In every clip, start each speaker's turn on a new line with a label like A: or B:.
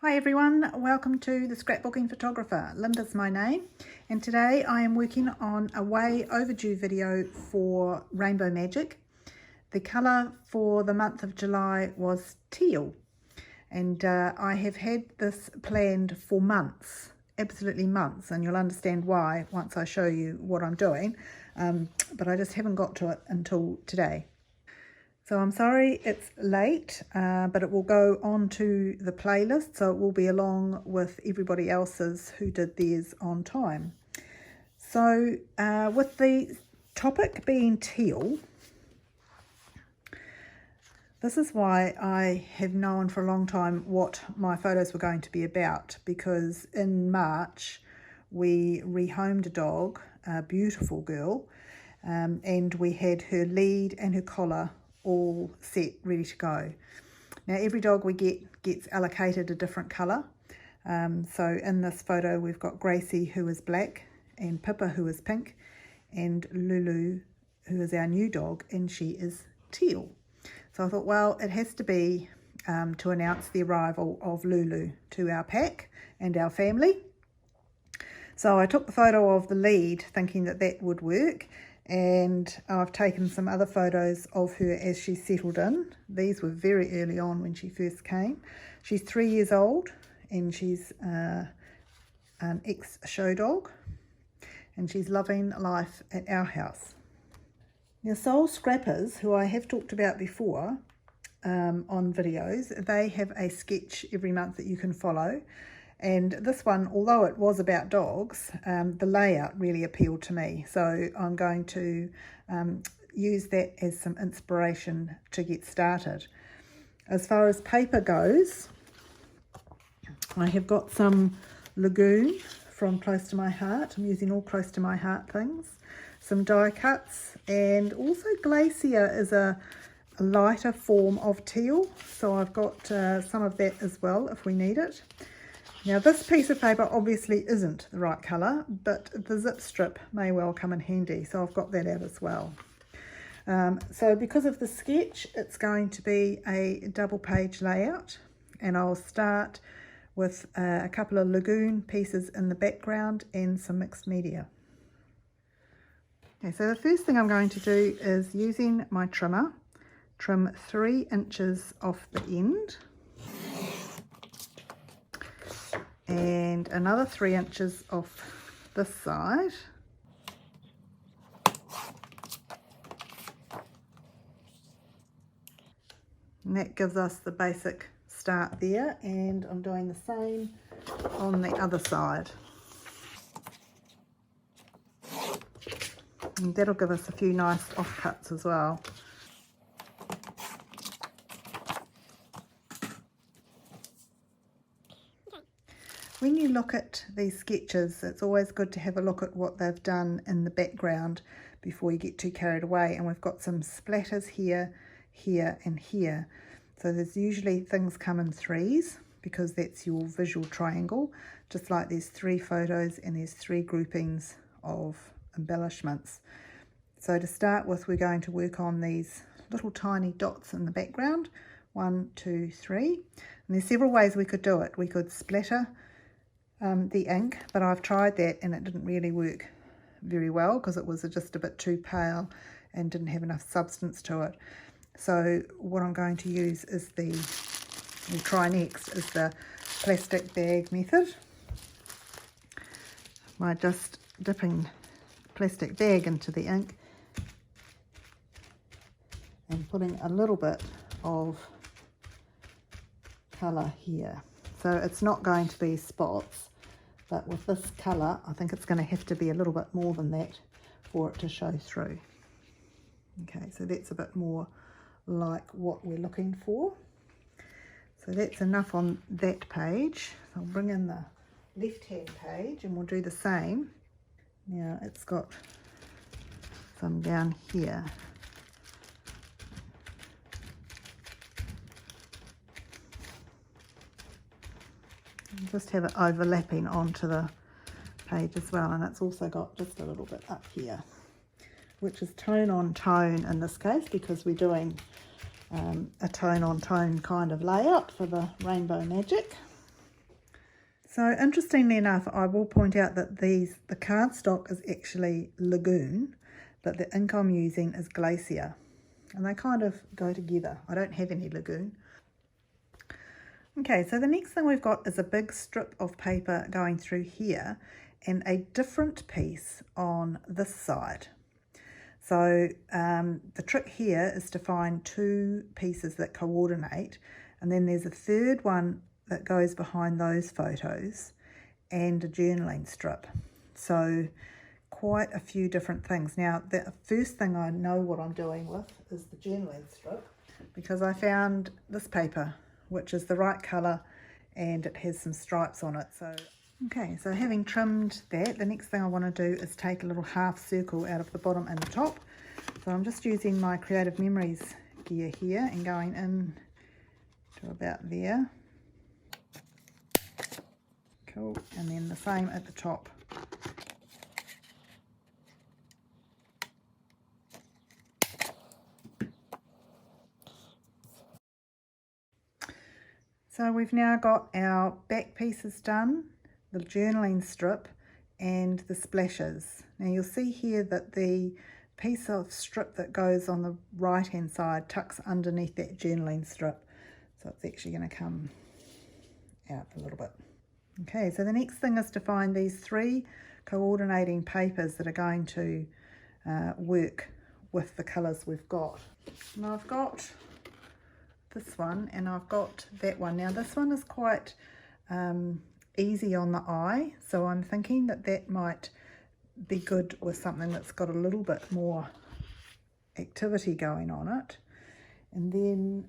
A: Hi everyone, welcome to the Scrapbooking Photographer. Linda's my name, and today I am working on a way overdue video for Rainbow Magic. The colour for the month of July was teal, and I have had this planned for months, absolutely months, and you'll understand why once I show you what I'm doing, but I just haven't got to it until today. So I'm sorry it's late, but it will go onto the playlist, so it will be along with everybody else's who did theirs on time. So with the topic being teal, this is why I have known for a long time what my photos were going to be about, because in March we rehomed a dog, a beautiful girl, and we had her lead and her collar all set, ready to go. Now every dog we get gets allocated a different colour. So in this photo we've got Gracie, who is black, and Pippa, who is pink, and Lulu, who is our new dog, and she is teal. So I thought, well, it has to be to announce the arrival of Lulu to our pack and our family. So I took the photo of the lead thinking that that would work, and I've taken some other photos of her as she settled in. These were very early on when she first came. She's 3 years old, and she's an ex-show dog, and she's loving life at our house. Now, soul scrappers, who I have talked about before on videos, they have a sketch every month that you can follow. And this one, although it was about dogs, the layout really appealed to me. So I'm going to use that as some inspiration to get started. As far as paper goes, I have got some Lagoon from Close to My Heart. I'm using all Close to My Heart things. Some die cuts, and also Glacier is a lighter form of teal. So I've got some of that as well if we need it. Now this piece of paper obviously isn't the right colour, but the zip strip may well come in handy, so I've got that out as well. So because of the sketch, it's going to be a double page layout, and I'll start with a couple of Lagoon pieces in the background and some mixed media. Okay, so the first thing I'm going to do is, using my trimmer, trim 3 inches off the end, and another 3 inches off this side, and that gives us the basic start there, and I'm doing the same on the other side, and that'll give us a few nice offcuts as well. When you look at these sketches, it's always good to have a look at what they've done in the background before you get too carried away. And we've got some splatters here, here and here. So there's usually things come in threes, because that's your visual triangle. Just like there's 3 photos and there's 3 groupings of embellishments. So to start with, we're going to work on these little tiny dots in the background. 1, 2, 3. And there's several ways we could do it. We could splatter the ink, but I've tried that and it didn't really work very well, because it was just a bit too pale and didn't have enough substance to it. So what I'm going to use is try next is the plastic bag method. By just dipping the plastic bag into the ink and putting a little bit of colour here. So it's not going to be spots, but with this colour I think it's going to have to be a little bit more than that for it to show through. Okay, so that's a bit more like what we're looking for. So that's enough on that page. I'll bring in the left hand page and we'll do the same. Now it's got some down here. Just have it overlapping onto the page as well, and it's also got just a little bit up here, which is tone on tone in this case, because we're doing a tone on tone kind of layout for the Rainbow Magic. So interestingly enough, I will point out that the cardstock is actually Lagoon, but the ink I'm using is Glacier. And they kind of go together. I don't have any Lagoon. Okay, so the next thing we've got is a big strip of paper going through here and a different piece on this side. So the trick here is to find two pieces that coordinate, and then there's a third one that goes behind those photos and a journaling strip. So quite a few different things. Now the first thing I know what I'm doing with is the journaling strip, because I found this paper which is the right colour and it has some stripes on it. So okay, so having trimmed that, the next thing I want to do is take a little half circle out of the bottom and the top. So I'm just using my Creative Memories gear here and going in to about there. Cool, and then the same at the top. So we've now got our back pieces done, the journaling strip and the splashes. Now you'll see here that the piece of strip that goes on the right hand side tucks underneath that journaling strip. So it's actually going to come out a little bit. Okay, so the next thing is to find these three coordinating papers that are going to work with the colours we've got. And I've got this one and I've got that one. Now this one is quite easy on the eye, so I'm thinking that that might be good with something that's got a little bit more activity going on it. And then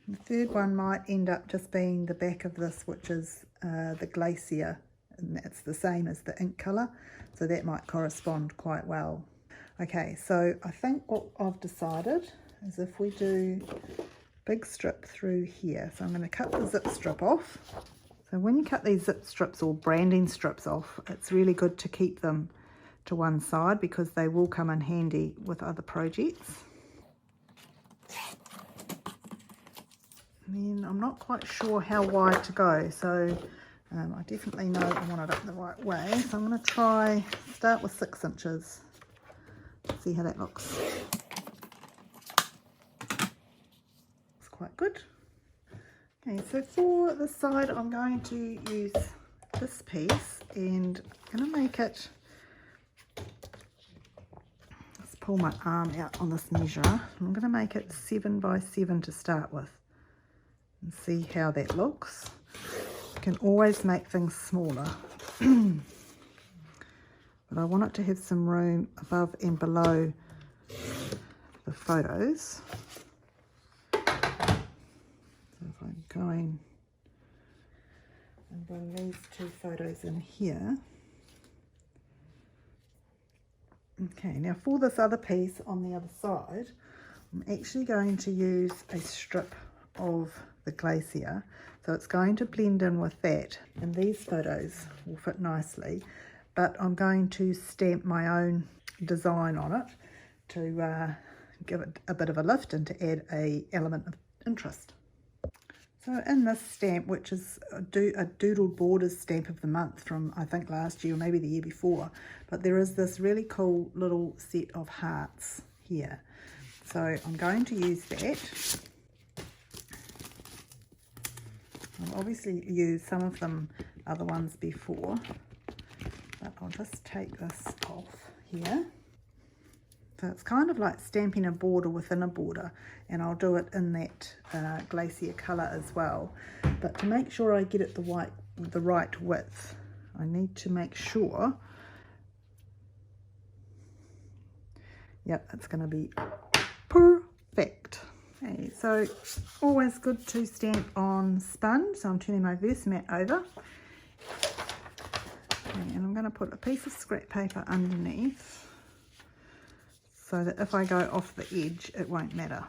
A: the third one might end up just being the back of this, which is the Glacier, and that's the same as the ink colour, so that might correspond quite well. Okay, so I think what I've decided is if we do big strip through here, so I'm going to cut the zip strip off. So when you cut these zip strips or branding strips off, it's really good to keep them to one side because they will come in handy with other projects. And then I'm not quite sure how wide to go, so I definitely know I want it up the right way, so I'm going to try start with 6 inches, see how that looks. It's quite good. Okay, so for the side I'm going to use this piece and I'm going to make it, let's pull my arm out on this measure, I'm going to make it 7 by 7 to start with and see how that looks. You can always make things smaller but I want it to have some room above and below the photos. If I'm going and bring these two photos in here. Okay, now for this other piece on the other side, I'm actually going to use a strip of the Glacier, so it's going to blend in with that, and these photos will fit nicely, but I'm going to stamp my own design on it to give it a bit of a lift and to add an element of interest. So in this stamp, which is a Doodled Borders stamp of the month from I think last year or maybe the year before, but there is this really cool little set of hearts here. So I'm going to use that. I've obviously used some of them other ones before, but I'll just take this off here. So it's kind of like stamping a border within a border, and I'll do it in that Glacier colour as well. But to make sure I get it the right width, I need to make sure, yep, it's going to be perfect. Okay, so always good to stamp on sponge, so I'm turning my Versamat over. Okay, and I'm going to put a piece of scrap paper underneath, so that if I go off the edge, it won't matter.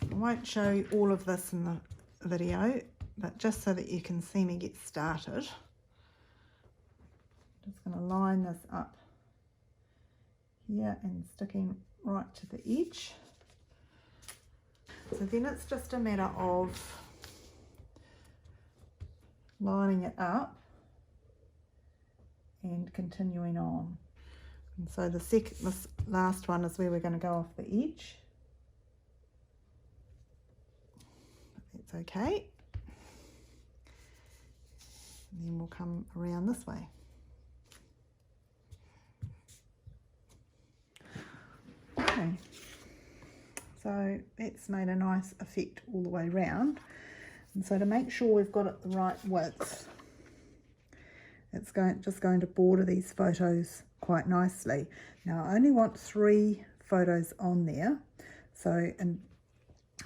A: I won't show you all of this in the video, but just so that you can see me get started. I'm just going to line this up here and sticking right to the edge. So then it's just a matter of lining it up and continuing on. And so this last one is where we're going to go off the edge. That's okay. And then we'll come around this way. Okay, so that's made a nice effect all the way round. And so to make sure we've got it the right width, it's just going to border these photos quite nicely. Now I only want 3 photos on there, so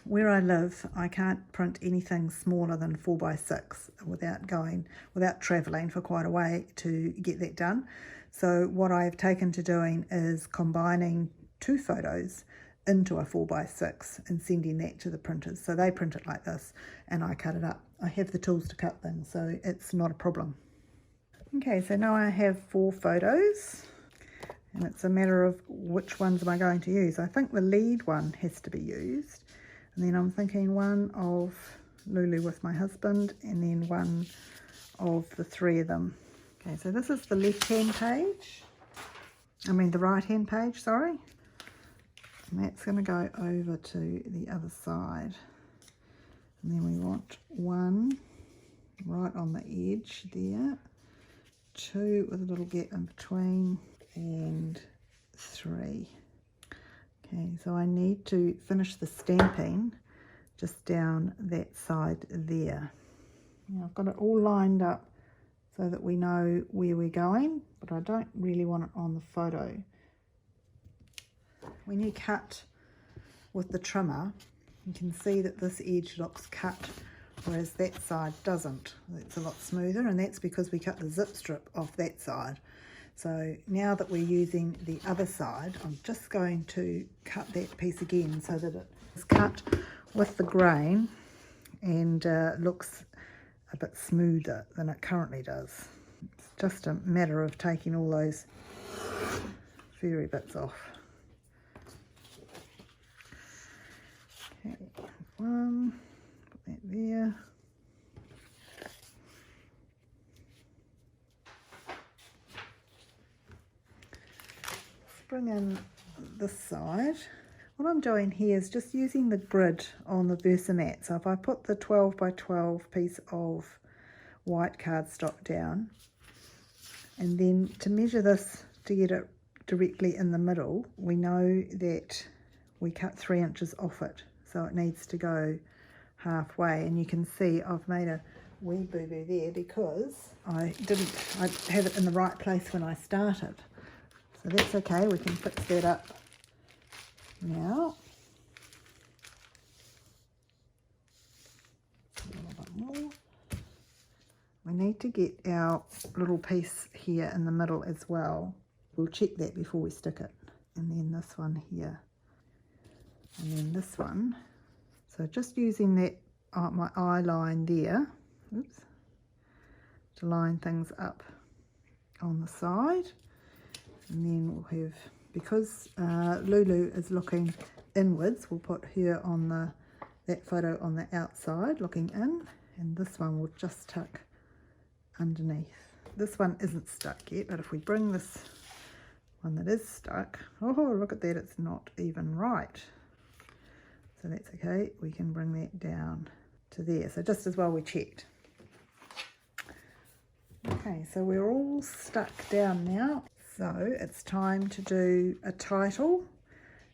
A: where I live I can't print anything smaller than 4x6 without travelling for quite a way to get that done. So what I've taken to doing is combining 2 photos into a 4x6 and sending that to the printers. So they print it like this and I cut it up. I have the tools to cut them, so it's not a problem. Okay, so now I have 4 photos and it's a matter of which ones am I going to use. I think the lead one has to be used, and then I'm thinking one of Lulu with my husband and then one of the 3 of them. Okay, so this is the left-hand page. The right-hand page, sorry. And that's going to go over to the other side. And then we want 1 right on the edge there, 2 with a little gap in between, and 3. Okay, so I need to finish the stamping just down that side there. Now I've got it all lined up so that we know where we're going, but I don't really want it on the photo. When you cut with the trimmer, you can see that this edge looks cut, whereas that side doesn't. It's a lot smoother, and that's because we cut the zip strip off that side. So now that we're using the other side, I'm just going to cut that piece again so that it is cut with the grain and looks a bit smoother than it currently does. It's just a matter of taking all those furry bits off. Okay, 1, put that there. Bring in this side. What I'm doing here is just using the grid on the Versamat. So if I put the 12x12 piece of white cardstock down, and then to measure this to get it directly in the middle, we know that we cut 3 inches off it, so it needs to go halfway. And you can see I've made a wee boo-boo there because I have it in the right place when I started. So that's okay, we can fix that up now. A little bit more. We need to get our little piece here in the middle as well. We'll check that before we stick it. And then this one here. And then this one. So just using that my eye line there, oops, to line things up on the side. And then we'll have, because Lulu is looking inwards, we'll put her on that photo on the outside looking in, and this one will just tuck underneath. This one isn't stuck yet, but if we bring this one that is stuck, oh look at that, it's not even right. So that's okay, we can bring that down to there. So just as well we checked. Okay, so we're all stuck down now. So it's time to do a title.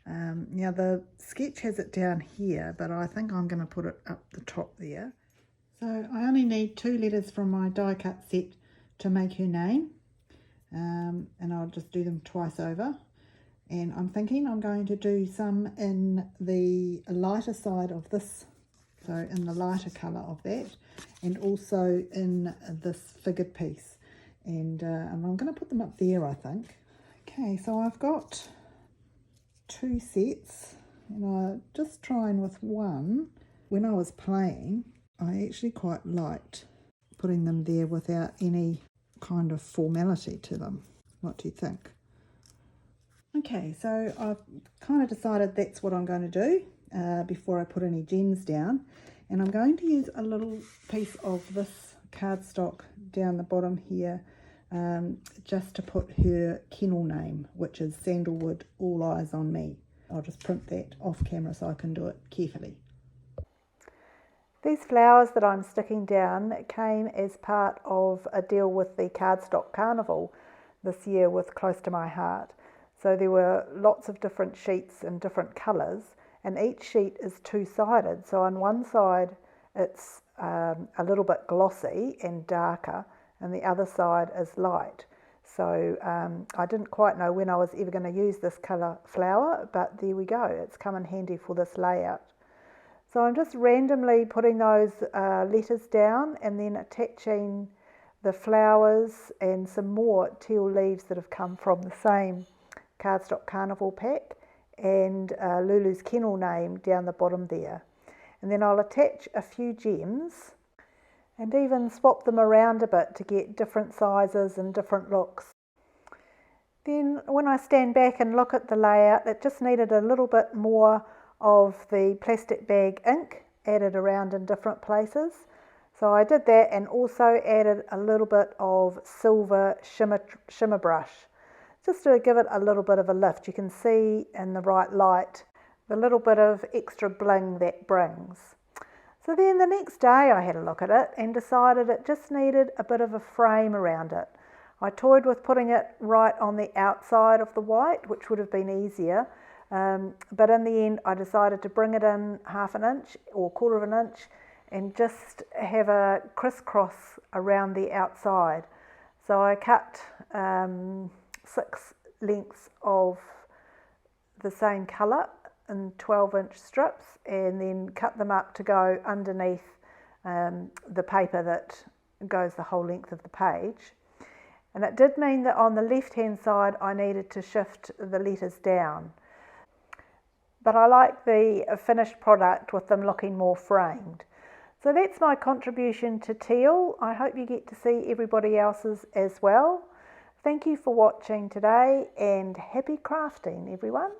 A: Now the sketch has it down here, but I think I'm going to put it up the top there. So I only need 2 letters from my die cut set to make her name, and I'll just do them twice over. And I'm thinking I'm going to do some in the lighter side of this, so in the lighter colour of that, and also in this figured piece. And I'm going to put them up there, I think. Okay, so I've got 2 sets, and I'm just trying with one. When I was playing, I actually quite liked putting them there without any kind of formality to them. What do you think? Okay, so I've kind of decided that's what I'm going to do, before I put any gems down. And I'm going to use a little piece of this cardstock down the bottom here just to put her kennel name, which is Sandalwood All Eyes on Me. I'll just print that off camera so I can do it carefully. These flowers that I'm sticking down came as part of a deal with the Cardstock Carnival this year with Close to My Heart. So there were lots of different sheets in different colours, and each sheet is two-sided. So on one side it's a little bit glossy and darker, and the other side is light. So I didn't quite know when I was ever going to use this colour flower, but there we go, it's come in handy for this layout. So I'm just randomly putting those letters down and then attaching the flowers and some more teal leaves that have come from the same Cardstock Carnival pack, and Lulu's kennel name down the bottom there. And then I'll attach a few gems and even swap them around a bit to get different sizes and different looks. Then when I stand back and look at the layout, it just needed a little bit more of the plastic bag ink added around in different places. So I did that, and also added a little bit of silver shimmer brush, just to give it a little bit of a lift. You can see in the right light the little bit of extra bling that brings. So then the next day I had a look at it and decided it just needed a bit of a frame around it. I toyed with putting it right on the outside of the white, which would have been easier, but in the end I decided to bring it in 1/2 inch or 1/4 inch and just have a crisscross around the outside. So I cut 6 lengths of the same colour in 12-inch strips, and then cut them up to go underneath the paper that goes the whole length of the page. And it did mean that on the left hand side I needed to shift the letters down, but I like the finished product with them looking more framed. So that's my contribution to Teal. I hope you get to see everybody else's as well. Thank you for watching today, and happy crafting, everyone.